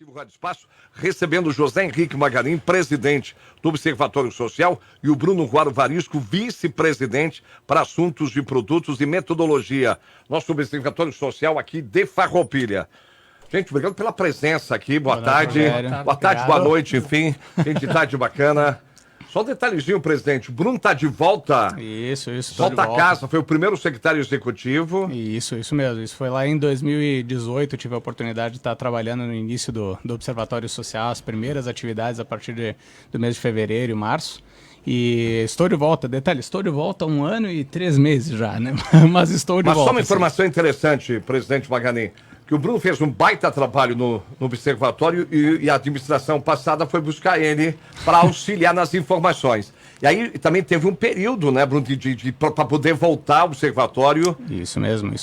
Rádio Espaço, recebendo José Henrique Magarin, presidente do Observatório Social, e o Bruno Guaro Varisco, vice-presidente para assuntos de produtos e metodologia. Nosso Observatório Social aqui de Farroupilha. Gente, obrigado pela presença aqui. Boa tarde. Boa tarde, boa noite, enfim. Gente, tarde bacana. Só um detalhezinho, presidente. O Bruno está de volta. Isso. Volta a casa, foi o primeiro secretário executivo. Isso mesmo. Isso foi lá em 2018. Eu tive a oportunidade de estar trabalhando no início do Observatório Social, as primeiras atividades a partir do mês de fevereiro e março. E estou de volta, detalhe, estou de volta há 1 ano e 3 meses já, né? Mas estou de volta. Mas só uma informação interessante, presidente Magarin, que o Bruno fez um baita trabalho no Observatório e a administração passada foi buscar ele para auxiliar nas informações. E aí também teve um período, né, Bruno, para poder voltar ao Observatório. Isso mesmo.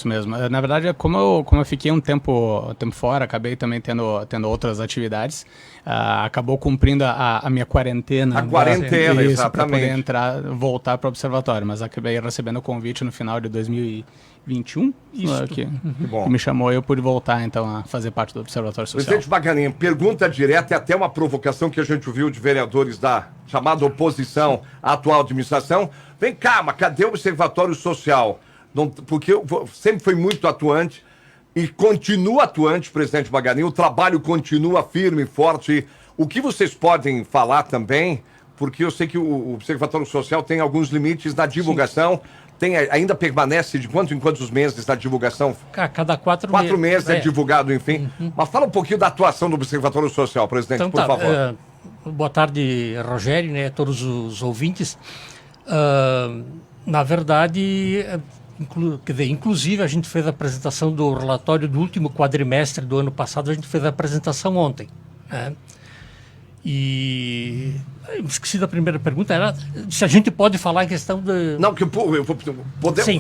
Na verdade, como eu fiquei um tempo fora, acabei também tendo outras atividades, acabou cumprindo a minha quarentena. A quarentena, isso, exatamente. Para poder voltar para o Observatório, mas acabei recebendo o convite no final de 2021, que me chamou, eu pude voltar então a fazer parte do Observatório Social. Presidente Magarin, pergunta direta e até uma provocação que a gente ouviu de vereadores da chamada oposição à atual administração. Vem cá, mas cadê o Observatório Social? Porque sempre foi muito atuante e continua atuante, presidente Magarin, o trabalho continua firme e forte. O que vocês podem falar também, porque eu sei que o Observatório Social tem alguns limites na divulgação. Ainda permanece de quanto em quantos meses na divulgação? Cada 4 meses. 4 meses é divulgado, enfim. Mas fala um pouquinho da atuação do Observatório Social, presidente, então, por favor. Boa tarde, Rogério, né, todos os ouvintes. Na verdade, inclusive a gente fez a apresentação do relatório do último quadrimestre do ano passado, a gente fez a apresentação ontem, né? E eu esqueci da primeira pergunta, era se a gente pode falar em questão de... Não,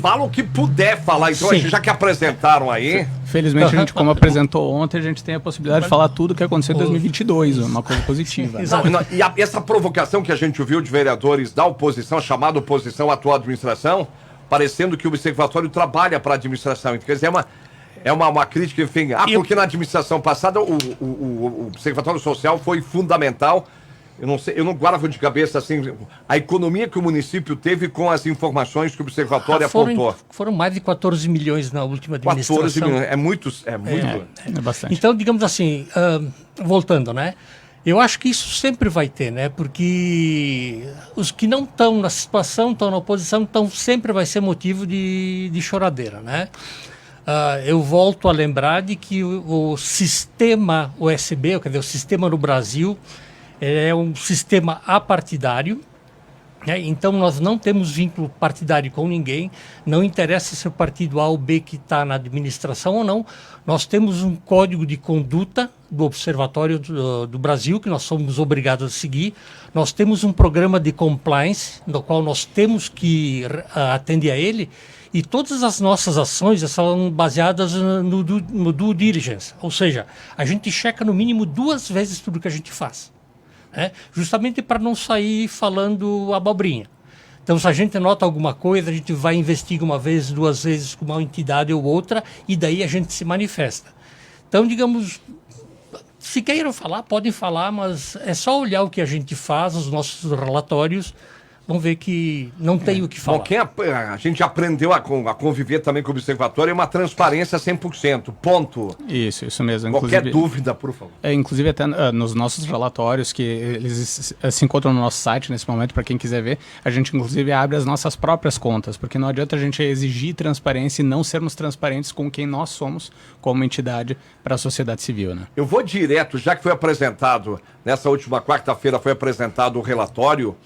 fala o que puder falar, então, já que apresentaram aí... Felizmente, a gente, como apresentou ontem, a gente tem a possibilidade de falar tudo o que aconteceu em 2022, uma coisa positiva. E essa provocação que a gente ouviu de vereadores da oposição, chamada oposição à atual administração, parecendo que o Observatório trabalha para a administração, quer dizer, é uma crítica, enfim. Porque na administração passada o Observatório Social foi fundamental. Eu não sei, eu não guardo de cabeça assim a economia que o município teve com as informações que o Observatório apontou. Foram mais de 14 milhões na última administração. 14 milhões, é muito. É bastante. Então, digamos assim, voltando, né? Eu acho que isso sempre vai ter, né? Porque os que não estão na situação, estão na oposição, então sempre vai ser motivo de choradeira, né? Eu volto a lembrar de que o sistema USB, quer dizer, o sistema no Brasil, é um sistema apartidário, né? Então nós não temos vínculo partidário com ninguém, não interessa se é o partido A ou B que está na administração ou não, nós temos um código de conduta do Observatório do Brasil, que nós somos obrigados a seguir, nós temos um programa de compliance, no qual nós temos que atender a ele, e todas as nossas ações são baseadas no due diligence, ou seja, a gente checa no mínimo 2 vezes tudo que a gente faz, né? Justamente para não sair falando abobrinha. Então, se a gente nota alguma coisa, a gente vai investigar 1 vez, 2 vezes com uma entidade ou outra, e daí a gente se manifesta. Então, digamos, se queiram falar, podem falar, mas é só olhar o que a gente faz, os nossos relatórios, vão ver que não tem o que falar. Bom, a gente aprendeu a conviver também com o Observatório, é uma transparência 100%, ponto. Isso mesmo. Qualquer dúvida, por favor. Inclusive até nos nossos relatórios, que eles se encontram no nosso site nesse momento, para quem quiser ver, a gente inclusive abre as nossas próprias contas, porque não adianta a gente exigir transparência e não sermos transparentes com quem nós somos como entidade para a sociedade civil, né? Eu vou direto, já que foi apresentado, nessa última quarta-feira foi apresentado o relatório.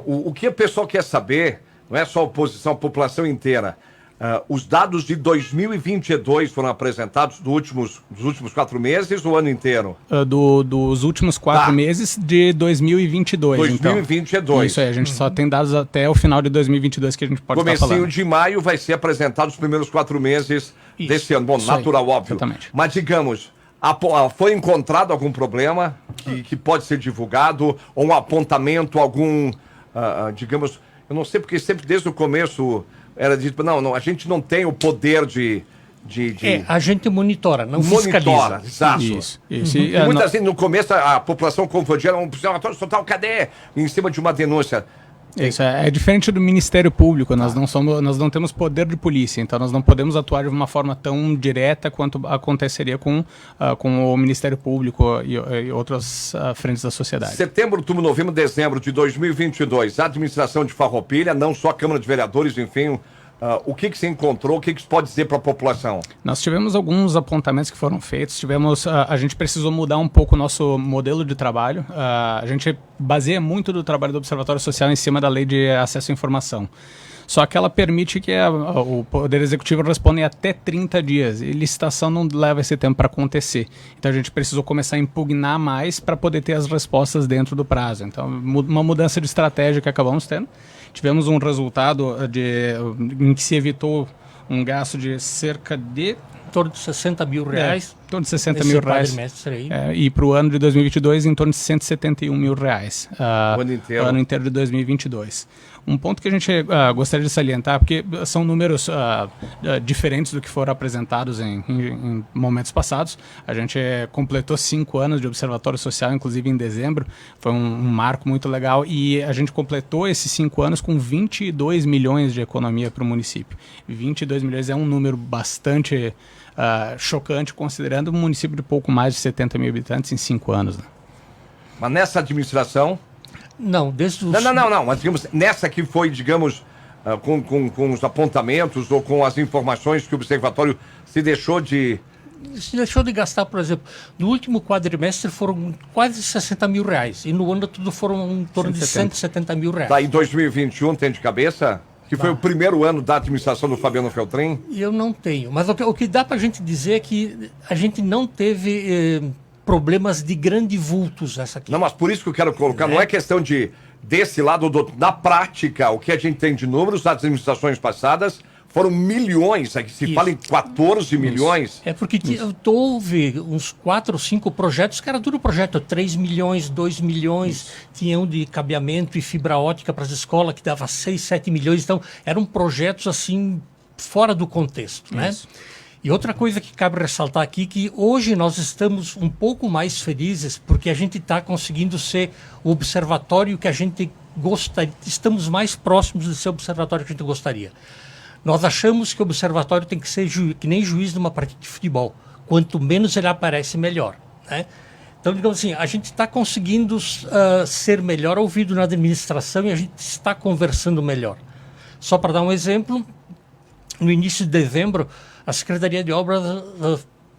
O que o pessoal quer saber, não é só a oposição, a população inteira. Os dados de 2022 foram apresentados dos últimos 4 meses ou o ano inteiro? Dos últimos 4 meses de 2022. 2022. Então. Isso aí, a gente só tem dados até o final de 2022 que a gente pode estar falando. Comecinho de maio vai ser apresentado os primeiros 4 meses desse ano. Bom, natural, óbvio. Exatamente. Mas digamos... Foi encontrado algum problema que pode ser divulgado, ou um apontamento, digamos, eu não sei, porque sempre desde o começo era dito, não, a gente não tem o poder de A gente monitora, não monitora, fiscaliza. exato. Isso. E muitas vezes, no começo, a população confundia um observatório total, cadê? Em cima de uma denúncia. Isso é diferente do Ministério Público, nós não temos poder de polícia, então nós não podemos atuar de uma forma tão direta quanto aconteceria com o Ministério Público e outras frentes da sociedade. Setembro, outubro, novembro, dezembro de 2022, a administração de Farroupilha, não só a Câmara de Vereadores, enfim, o que se encontrou, o que se pode dizer para a população? Nós tivemos alguns apontamentos que foram feitos, a gente precisou mudar um pouco o nosso modelo de trabalho, a gente baseia muito do trabalho do Observatório Social em cima da Lei de Acesso à Informação. Só que ela permite que o Poder Executivo responda em até 30 dias. E licitação não leva esse tempo para acontecer. Então a gente precisou começar a impugnar mais para poder ter as respostas dentro do prazo. Então, uma mudança de estratégia que acabamos tendo. Tivemos um resultado em que se evitou um gasto de cerca de... Em torno de 60 mil reais. Em torno de 60 mil reais. E para o ano de 2022, em torno de 171 mil reais. O ano inteiro de 2022. Um ponto que a gente gostaria de salientar, porque são números diferentes do que foram apresentados em momentos passados. A gente completou 5 anos de Observatório Social, inclusive em dezembro. Foi um marco muito legal e a gente completou esses 5 anos com 22 milhões de economia para o município. 22 milhões é um número bastante chocante, considerando um município de pouco mais de 70 mil habitantes em 5 anos. Né? Mas nessa administração... Não, desde os... Não. Mas, digamos, nessa que foi, digamos, com os apontamentos ou com as informações que o Observatório se deixou de gastar, por exemplo, no último quadrimestre foram quase 60 mil reais. E no ano todo foram em torno de 170 mil reais. Daí 2021 tem de cabeça? Que foi o primeiro ano da administração do Fabiano Feltrin? Eu não tenho. Mas o que dá para a gente dizer é que a gente não teve... problemas de grande vultos essa aqui. Não, mas por isso que eu quero colocar, não é questão desse lado da prática, o que a gente tem de números das administrações passadas foram milhões, aqui se fala em 14 milhões. É porque houve uns 4 ou 5 projetos que era tudo projeto, 3 milhões, 2 milhões, tinham de cabeamento e fibra ótica para as escolas que dava 6, 7 milhões, então eram projetos assim fora do contexto, né? E outra coisa que cabe ressaltar aqui, que hoje nós estamos um pouco mais felizes porque a gente está conseguindo ser o observatório que a gente gostaria, estamos mais próximos de ser o observatório que a gente gostaria. Nós achamos que o observatório tem que ser que nem juiz de uma partida de futebol. Quanto menos ele aparece, melhor, né? Então, digamos assim, a gente está conseguindo ser melhor ouvido na administração e a gente está conversando melhor. Só para dar um exemplo, no início de dezembro, a Secretaria de Obras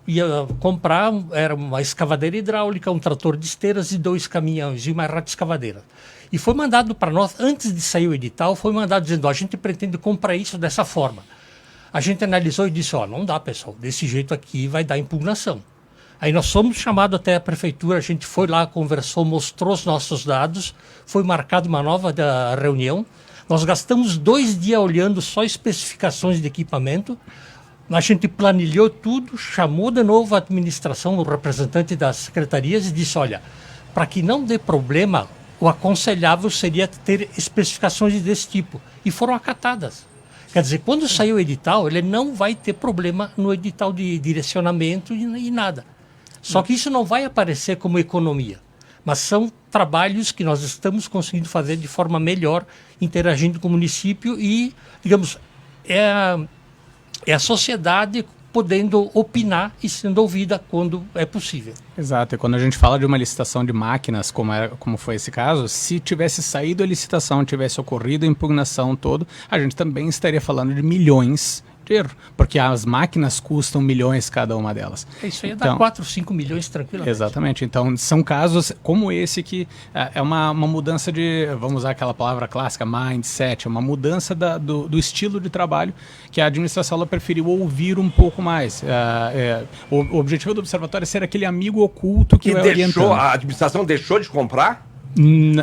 ia comprar, era uma escavadeira hidráulica, um trator de esteiras e 2 caminhões e uma rata escavadeira. E foi mandado para nós, antes de sair o edital, foi mandado dizendo, a gente pretende comprar isso dessa forma. A gente analisou e disse, não dá, pessoal, desse jeito aqui vai dar impugnação. Aí nós fomos chamados até a prefeitura, a gente foi lá, conversou, mostrou os nossos dados, foi marcada uma nova reunião. Nós gastamos 2 dias olhando só especificações de equipamento. A gente planilhou tudo, chamou de novo a administração, o representante das secretarias e disse, olha, para que não dê problema, o aconselhável seria ter especificações desse tipo. E foram acatadas. Quer dizer, quando sair o edital, ele não vai ter problema no edital de direcionamento e nada. Só que isso não vai aparecer como economia. Mas são trabalhos que nós estamos conseguindo fazer de forma melhor, interagindo com o município e, digamos, é a sociedade podendo opinar e sendo ouvida quando é possível. Exato, e quando a gente fala de uma licitação de máquinas, como foi esse caso, se tivesse saído a licitação, tivesse ocorrido a impugnação todo, a gente também estaria falando de milhões de erro, porque as máquinas custam milhões cada uma delas. Isso aí dá 4, 5 milhões tranquilamente. Exatamente, então são casos como esse que é uma mudança de, vamos usar aquela palavra clássica, mindset, uma mudança do estilo de trabalho que a administração ela preferiu ouvir um pouco mais. O objetivo do observatório é ser aquele amigo oculto que vai orientando. A administração deixou de comprar?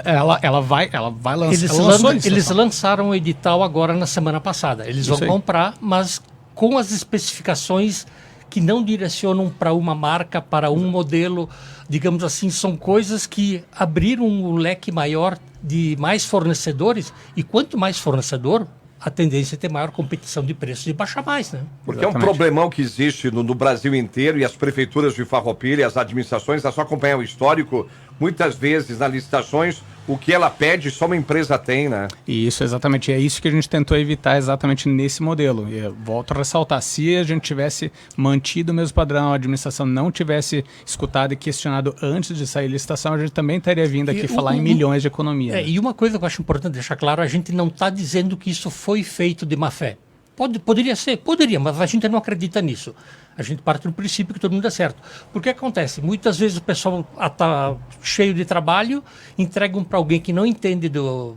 Ela vai lançar. Eles lançaram o edital agora na semana passada. Eles vão comprar, mas com as especificações que não direcionam para uma marca, para um modelo. Digamos assim, são coisas que abriram um leque maior de mais fornecedores. E quanto mais fornecedor, a tendência é ter maior competição de preços e baixar mais, né? Porque é um problemão que existe no Brasil inteiro e as prefeituras de Farroupilha, as administrações, é só acompanhar o histórico, muitas vezes nas licitações, o que ela pede só uma empresa tem, né? E isso, exatamente, é isso que a gente tentou evitar exatamente nesse modelo. E eu volto a ressaltar, se a gente tivesse mantido o mesmo padrão, a administração não tivesse escutado e questionado antes de sair a licitação, a gente também estaria vindo aqui falar em milhões de economia. E uma coisa que eu acho importante deixar claro, a gente não está dizendo que isso foi feito de má fé. Poderia ser, poderia, mas a gente não acredita nisso. A gente parte do princípio que todo mundo é certo. Porque acontece, muitas vezes o pessoal está cheio de trabalho, entregam para alguém que não entende do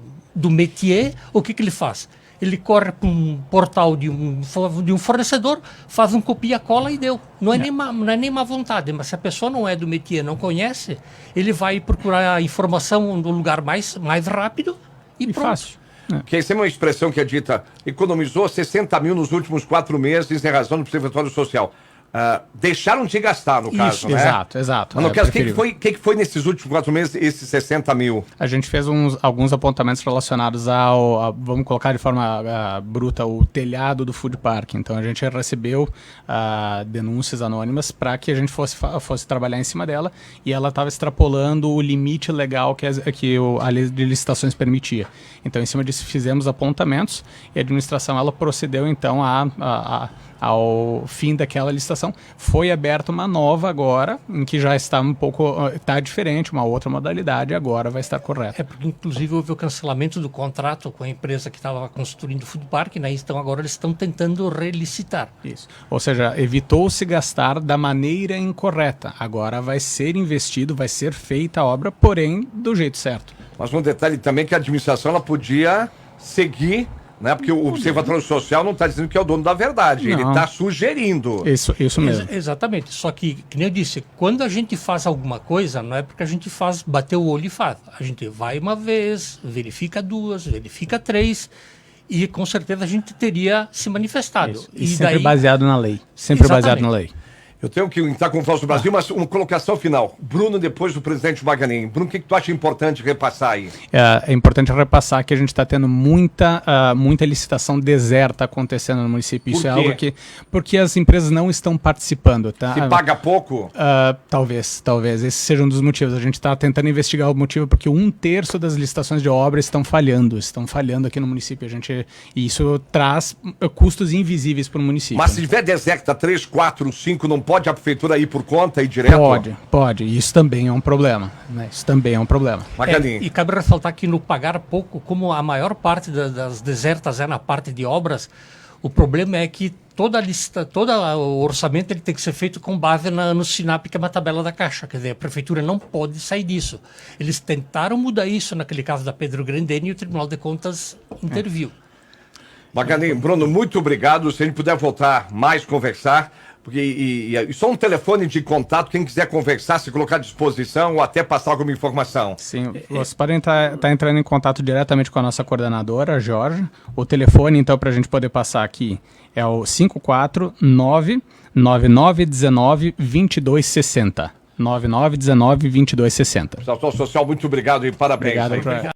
métier, o que ele faz? Ele corre para um portal de um fornecedor, faz um copia-cola e deu. Não é nem má vontade, mas se a pessoa não é do métier, não conhece, ele vai procurar a informação no lugar mais rápido e pronto. Fácil. Que essa é uma expressão que é dita, economizou 60 mil nos últimos 4 meses em razão do Observatório Social. Deixaram de gastar, no caso, né? Exato. Mas no caso, o que foi nesses últimos 4 meses esses 60 mil? A gente fez alguns apontamentos relacionados vamos colocar de forma bruta, o telhado do food park. Então a gente recebeu denúncias anônimas para que a gente fosse trabalhar em cima dela, e ela estava extrapolando o limite legal que a lei de licitações permitia. Então, em cima disso, fizemos apontamentos e a administração ela procedeu então ao fim daquela licitação. Foi aberta uma nova agora, em que já está está diferente, uma outra modalidade, agora vai estar correta. Porque inclusive houve o cancelamento do contrato com a empresa que estava construindo o food park, né? Então agora eles estão tentando relicitar. Isso. Ou seja, evitou-se gastar da maneira incorreta. Agora vai ser investido, vai ser feita a obra, porém do jeito certo. Mas um detalhe também que a administração ela podia seguir, né? Porque o Observatório Social não está dizendo que é o dono da verdade, ele está sugerindo. Isso mesmo. Exatamente. Só que nem eu disse, quando a gente faz alguma coisa, não é porque a gente bater o olho e faz. A gente vai uma vez, verifica 2, verifica 3, e com certeza a gente teria se manifestado. Isso. E sempre baseado na lei. Sempre baseado na lei. Eu tenho que entrar com o Fausto Brasil, mas uma colocação final. Bruno, depois do presidente Maganin. Bruno, o que tu acha importante repassar aí? É importante repassar que a gente está tendo muita licitação deserta acontecendo no município. Isso é algo porque as empresas não estão participando. Tá? Se paga pouco? Talvez. Esse seja um dos motivos. A gente está tentando investigar o motivo porque 1/3 das licitações de obra estão falhando aqui no município. E isso traz custos invisíveis para o município. Mas se tiver deserta 3, 4, 5, não pode a prefeitura ir por conta e direto? Pode. Isso também é um problema. Né? Isso também é um problema. E cabe ressaltar que no pagar pouco, como a maior parte das desertas é na parte de obras, o problema é que todo o orçamento ele tem que ser feito com base no SINAP, que é uma tabela da Caixa. Quer dizer, a prefeitura não pode sair disso. Eles tentaram mudar isso naquele caso da Pedro Grandene e o Tribunal de Contas interviu. Maganin, Bruno, muito obrigado. Se a gente puder voltar mais, conversar, porque e só um telefone de contato, quem quiser conversar, se colocar à disposição ou até passar alguma informação. Sim, vocês podem estar entrando em contato diretamente com a nossa coordenadora, a Jorge. O telefone, então, para a gente poder passar aqui é o 549-9919-2260. 9919-2260. Pessoal Social, muito obrigado e parabéns. Obrigado.